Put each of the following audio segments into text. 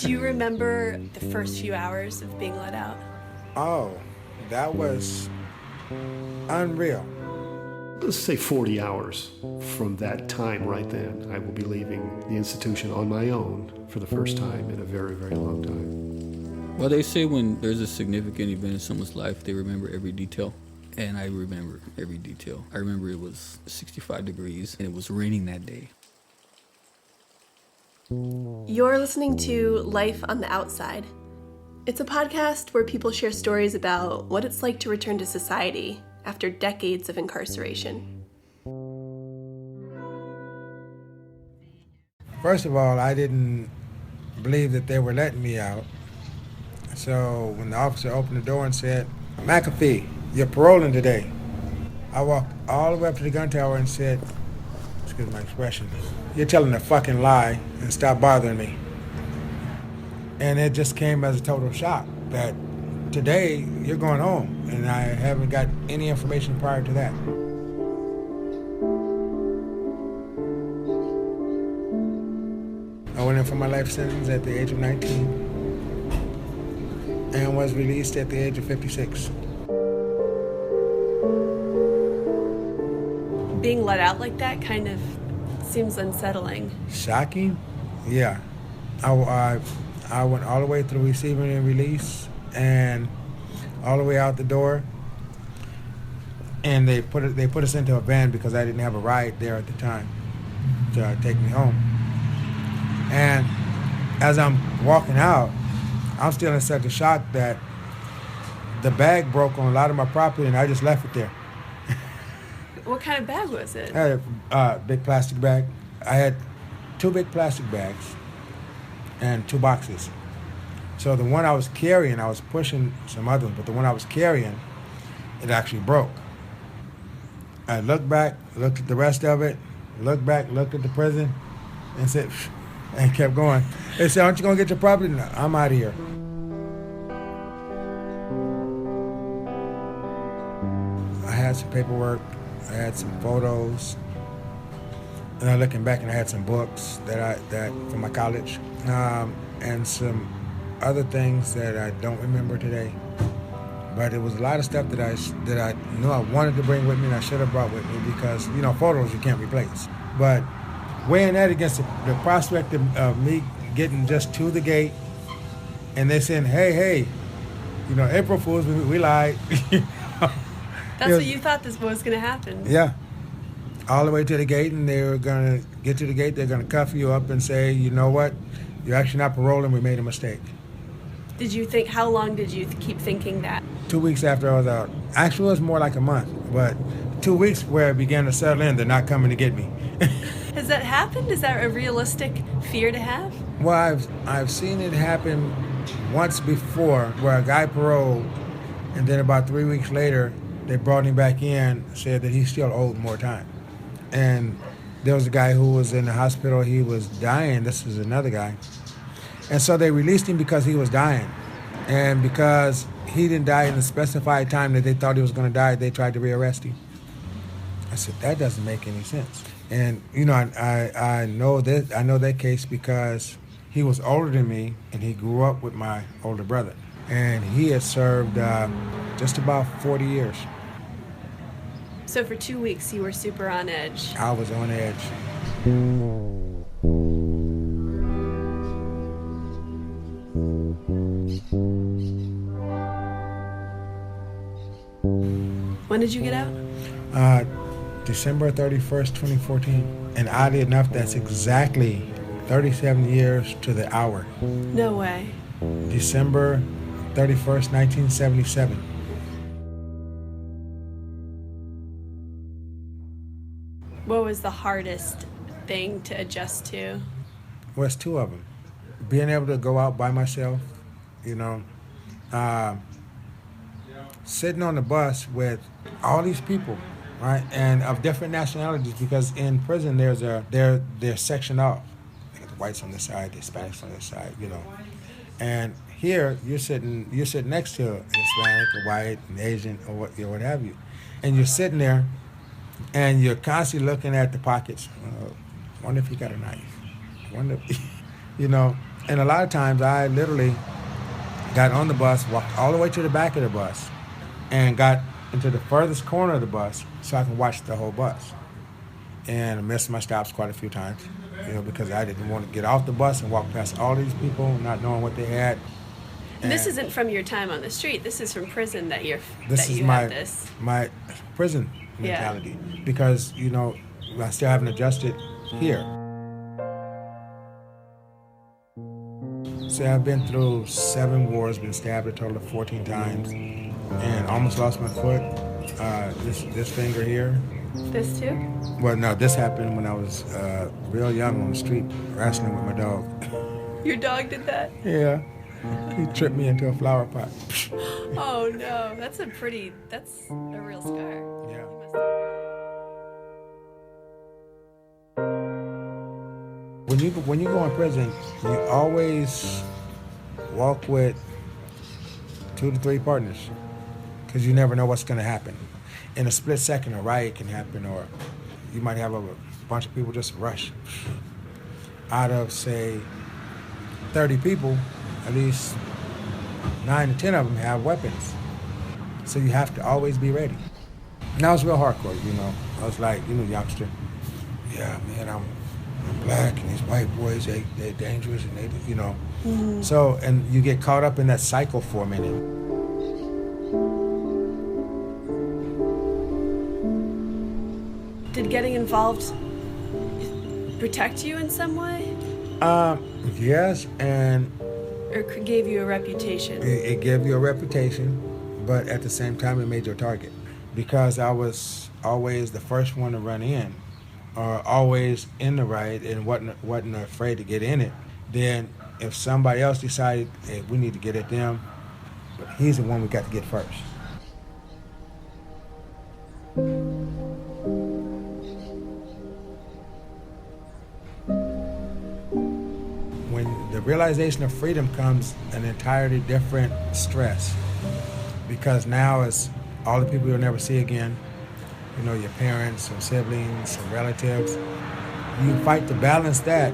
Do you remember the first few hours of being let out? Oh, that was unreal. Let's say 40 hours from that time right then, I will be leaving the institution on my own for the first time in a very, very long time. Well, they say when there's a significant event in someone's life, they remember every detail. And I remember every detail. I remember it was 65 degrees and it was raining that day. You're listening to Life on the Outside. It's a podcast where people share stories about what it's like to return to society after decades of incarceration. First of all, I didn't believe that they were letting me out. So when the officer opened the door and said, "McAfee, you're paroling today," I walked all the way up to the gun tower and said, excuse my expression, "You're telling a fucking lie and stop bothering me." And it just came as a total shock that today you're going home, and I haven't got any information prior to that. I went in for my life sentence at the age of 19 and was released at the age of 56. Being let out like that kind of seems unsettling. Shocking? Yeah. I went all the way through receiving and release and all the way out the door. And they put us into a van because I didn't have a ride there at the time to take me home. And as I'm walking out, I'm still in such a shock that the bag broke on a lot of my property and I just left it there. What kind of bag was it? I had a big plastic bag. I had 2 big plastic bags and 2 boxes. So the one I was carrying, I was pushing some other ones, but the one I was carrying, it actually broke. I looked back, looked at the rest of it, looked back, looked at the prison, and said, and kept going. They said, "Aren't you gonna get your property?" No, I'm out of here. I had some paperwork, I had some photos, and I'm looking back and I had some books that from my college, and some other things that I don't remember today. But it was a lot of stuff that I knew I wanted to bring with me and I should have brought with me because, photos you can't replace. But weighing that against the prospect of me getting just to the gate and they saying, hey, April Fools, we lied. That's what you thought this was going to happen. Yeah. All the way to the gate, and they were going to get to the gate, they're going to cuff you up and say, "You know what? You're actually not paroling, we made a mistake." How long did you keep thinking that? 2 weeks after I was out. Actually, it was more like a month, but 2 weeks where it began to settle in, they're not coming to get me. Has that happened? Is that a realistic fear to have? Well, I've seen it happen once before where a guy paroled, and then about 3 weeks later, they brought him back in, said that he still owed more time. And there was a guy who was in the hospital, he was dying. This is another guy. And so they released him because he was dying. And because he didn't die in the specified time that they thought he was going to die, they tried to rearrest him. I said, that doesn't make any sense. And, I know that case because he was older than me, and he grew up with my older brother. And he had served just about 40 years. So for 2 weeks, you were super on edge. I was on edge. When did you get out? December 31st, 2014. And oddly enough, that's exactly 37 years to the hour. No way. December 31st, 1977. What was the hardest thing to adjust to? Well, it's 2 of them. Being able to go out by myself, sitting on the bus with all these people, right, and of different nationalities, because in prison they're sectioned off. They got the whites on this side, the Hispanics on this side, And here you're sitting next to a Hispanic, a white, an Asian, or what have you, and you're sitting there, and you're constantly looking at the pockets. Wonder if he got a knife. Wonder, And a lot of times I literally got on the bus, walked all the way to the back of the bus, and got into the furthest corner of the bus so I can watch the whole bus. And I missed my stops quite a few times, because I didn't want to get off the bus and walk past all these people, not knowing what they had. And this isn't from your time on the street. This is from prison that you my have this. my prison mentality, because I still haven't adjusted here. So I've been through 7 wars, been stabbed a total of 14 times, and almost lost my foot. This finger here. This too? Well, no, this happened when I was real young on the street, wrestling with my dog. Your dog did that? Yeah. He tripped me into a flower pot. Oh no, that's a real scar. Yeah. When you go in prison, you always walk with 2 to 3 partners, because you never know what's going to happen. In a split second, a riot can happen, or you might have a bunch of people just rush. Out of, say, 30 people, at least 9 to 10 of them have weapons. So you have to always be ready. And that was real hardcore, I was like, youngster, yeah, man, I'm black, and these white boys, they're dangerous, and Mm-hmm. So, and you get caught up in that cycle for a minute. Did getting involved protect you in some way? Yes, and Or gave you a reputation? it gave you a reputation, but at the same time, it made you a target. Because I was always the first one to run in, or always in the riot, and wasn't afraid to get in it. Then, if somebody else decided, hey, we need to get at them, but he's the one we got to get first. When the realization of freedom comes an entirely different stress, because now it's all the people you'll never see again, your parents, some siblings, some relatives. You fight to balance that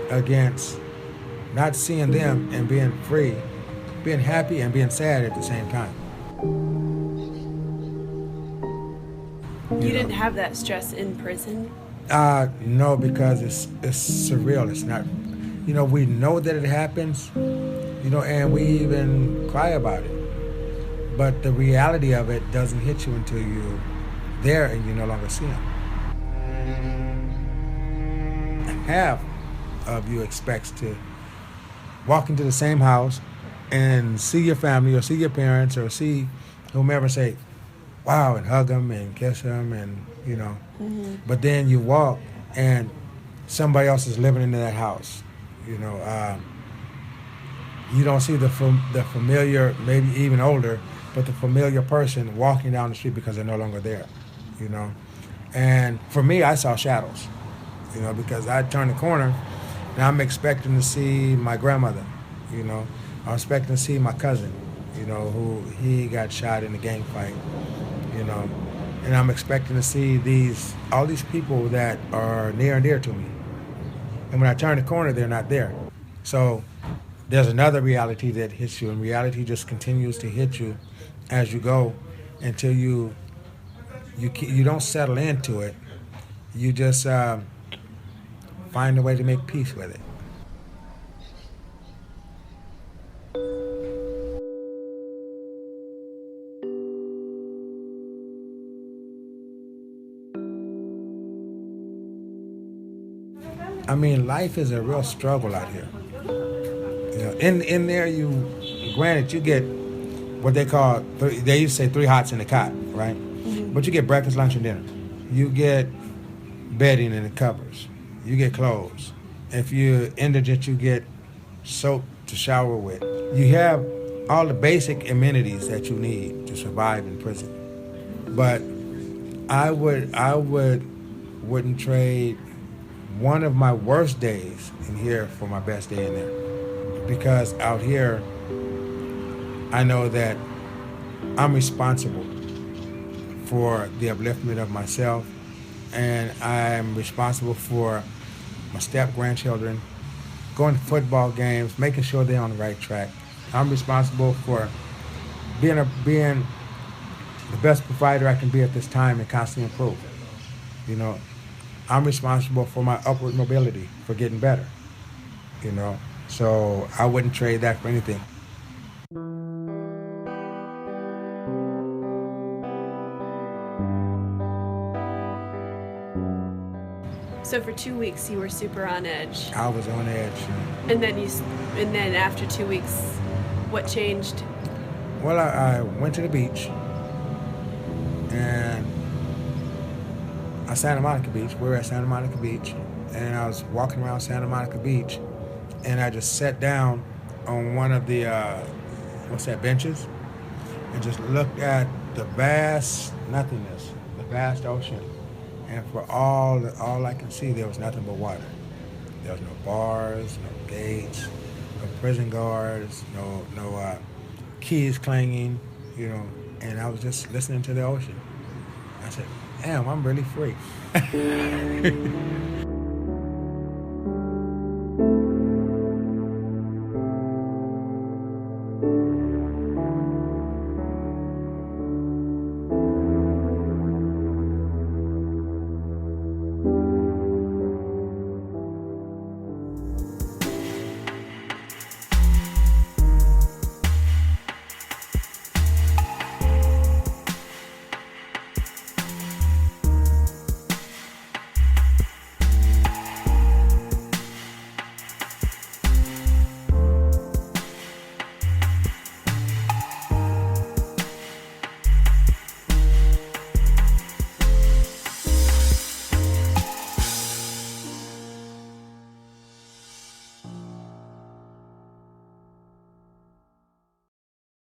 against not seeing them and being free, being happy and being sad at the same time. You didn't have that stress in prison? No, because it's surreal. It's not, we know that it happens, and we even cry about it. But the reality of it doesn't hit you until you're there and you no longer see them. Half of you expects to walk into the same house and see your family or see your parents or see whomever, say, wow, and hug them and kiss them, and Mm-hmm. But then you walk and somebody else is living in that house. You don't see the familiar, maybe even older, but the familiar person walking down the street because they're no longer there. And for me, I saw shadows. Because I turned the corner and I'm expecting to see my grandmother. I'm expecting to see my cousin. Who he got shot in a gang fight. And I'm expecting to see all these people that are near and dear to me. And when I turn the corner, they're not there. So there's another reality that hits you, and reality just continues to hit you as you go until you don't settle into it. You just find a way to make peace with it. I mean, life is a real struggle out here. In there, granted, you get what they call, they used to say 3 hots in a cot, right? Mm-hmm. But you get breakfast, lunch, and dinner. You get bedding and the covers. You get clothes. If you're indigent, you get soap to shower with. You have all the basic amenities that you need to survive in prison. But I wouldn't trade one of my worst days in here for my best day in there. Because out here, I know that I'm responsible for the upliftment of myself, and I'm responsible for my step-grandchildren going to football games, making sure they're on the right track. I'm responsible for being the best provider I can be at this time and constantly improve. You know, I'm responsible for my upward mobility, for getting better. You know, so I wouldn't trade that for anything. So for 2 weeks you were super on edge. I was on edge. And then after 2 weeks, what changed? Well, I went to the beach, and Santa Monica Beach. We were at Santa Monica Beach, and I was walking around Santa Monica Beach, and I just sat down on one of the benches, and just looked at the vast nothingness, the vast ocean. And for all I can see, there was nothing but water. There was no bars, no gates, no prison guards, no keys clanging, you know. And I was just listening to the ocean. I said, damn, I'm really free.